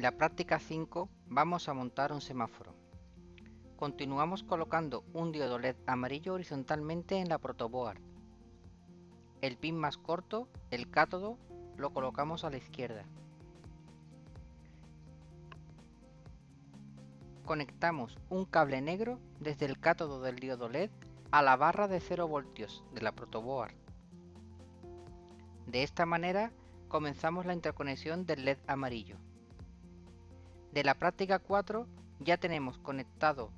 En la práctica 5 vamos a montar un semáforo. Continuamos colocando un diodo LED amarillo horizontalmente en la protoboard. El pin más corto, el cátodo, lo colocamos a la izquierda. Conectamos un cable negro desde el cátodo del diodo LED a la barra de 0 voltios de la protoboard. De esta manera comenzamos la interconexión del LED amarillo. De la práctica 4 ya tenemos conectado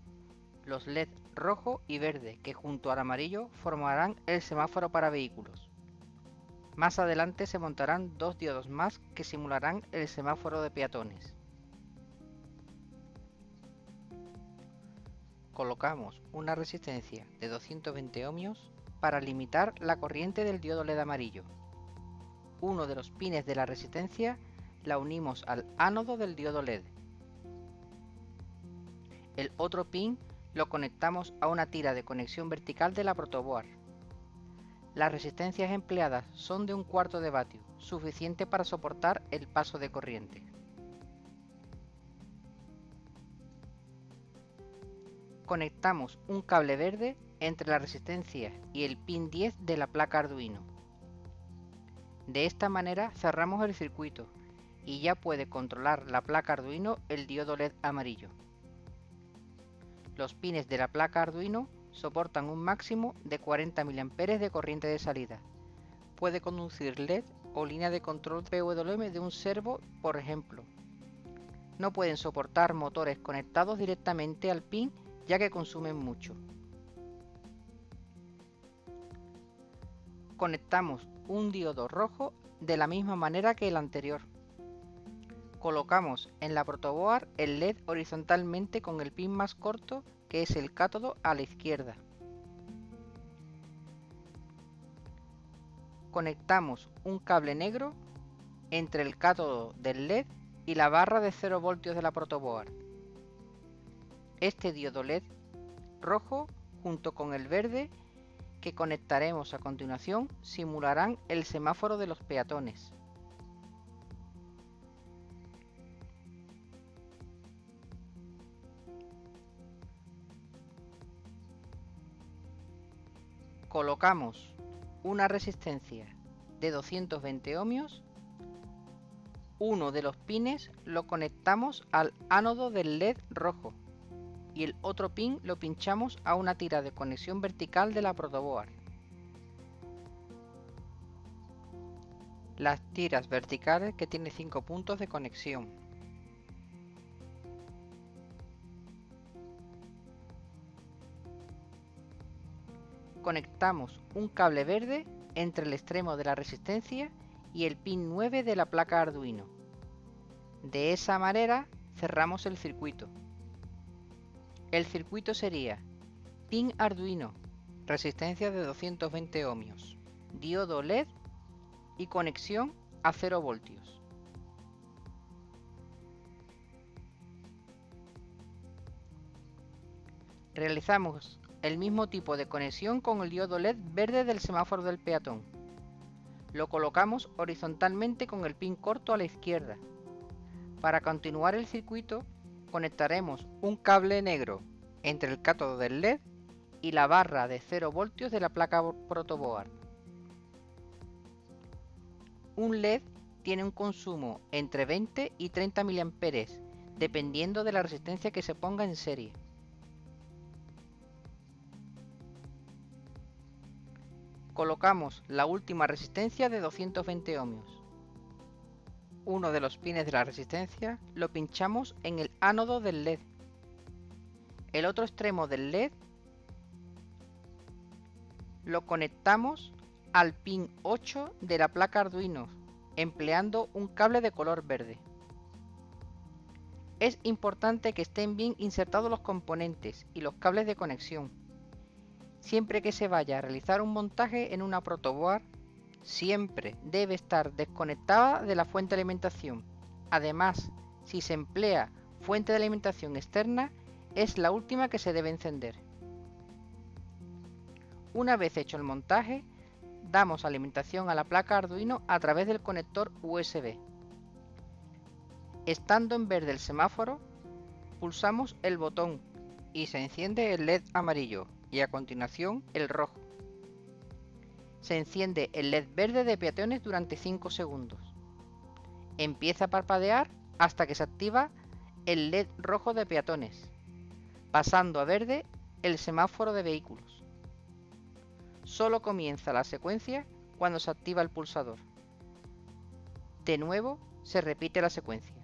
los LED rojo y verde que junto al amarillo formarán el semáforo para vehículos. Más adelante se montarán dos diodos más que simularán el semáforo de peatones. Colocamos una resistencia de 220 ohmios para limitar la corriente del diodo LED amarillo. Uno de los pines de la resistencia la unimos al ánodo del diodo LED. El otro pin lo conectamos a una tira de conexión vertical de la protoboard. Las resistencias empleadas son de 1/4 de vatio, suficiente para soportar el paso de corriente. Conectamos un cable verde entre la resistencia y el pin 10 de la placa Arduino. De esta manera cerramos el circuito y ya puede controlar la placa Arduino el diodo LED amarillo. Los pines de la placa Arduino soportan un máximo de 40 mA de corriente de salida. Puede conducir LED o línea de control PWM de un servo, por ejemplo. No pueden soportar motores conectados directamente al pin ya que consumen mucho. Conectamos un diodo rojo de la misma manera que el anterior. Colocamos en la protoboard el LED horizontalmente con el pin más corto, que es el cátodo, a la izquierda. Conectamos un cable negro entre el cátodo del LED y la barra de 0 voltios de la protoboard. Este diodo LED rojo junto con el verde que conectaremos a continuación simularán el semáforo de los peatones. Colocamos una resistencia de 220 ohmios. Uno de los pines lo conectamos al ánodo del LED rojo y el otro pin lo pinchamos a una tira de conexión vertical de la protoboard. Las tiras verticales que tienen 5 puntos de conexión. Conectamos un cable verde entre el extremo de la resistencia y el pin 9 de la placa Arduino. De esa manera cerramos el circuito. El circuito sería pin Arduino, resistencia de 220 ohmios, diodo LED y conexión a 0 voltios. Realizamos el mismo tipo de conexión con el diodo LED verde del semáforo del peatón. Lo colocamos horizontalmente con el pin corto a la izquierda. Para continuar el circuito, conectaremos un cable negro entre el cátodo del LED y la barra de 0 voltios de la placa protoboard. Un LED tiene un consumo entre 20 y 30 mA, dependiendo de la resistencia que se ponga en serie. Colocamos la última resistencia de 220 ohmios. Uno de los pines de la resistencia lo pinchamos en el ánodo del LED. El otro extremo del LED lo conectamos al pin 8 de la placa Arduino, empleando un cable de color verde. Es importante que estén bien insertados los componentes y los cables de conexión. Siempre que se vaya a realizar un montaje en una protoboard, siempre debe estar desconectada de la fuente de alimentación. Además, si se emplea fuente de alimentación externa, es la última que se debe encender. Una vez hecho el montaje, damos alimentación a la placa Arduino a través del conector USB. Estando en verde el semáforo, pulsamos el botón y se enciende el LED amarillo y a continuación el rojo. Se enciende el LED verde de peatones durante 5 segundos. Empieza a parpadear hasta que se activa el LED rojo de peatones, pasando a verde el semáforo de vehículos. Solo comienza la secuencia cuando se activa el pulsador. De nuevo, se repite la secuencia.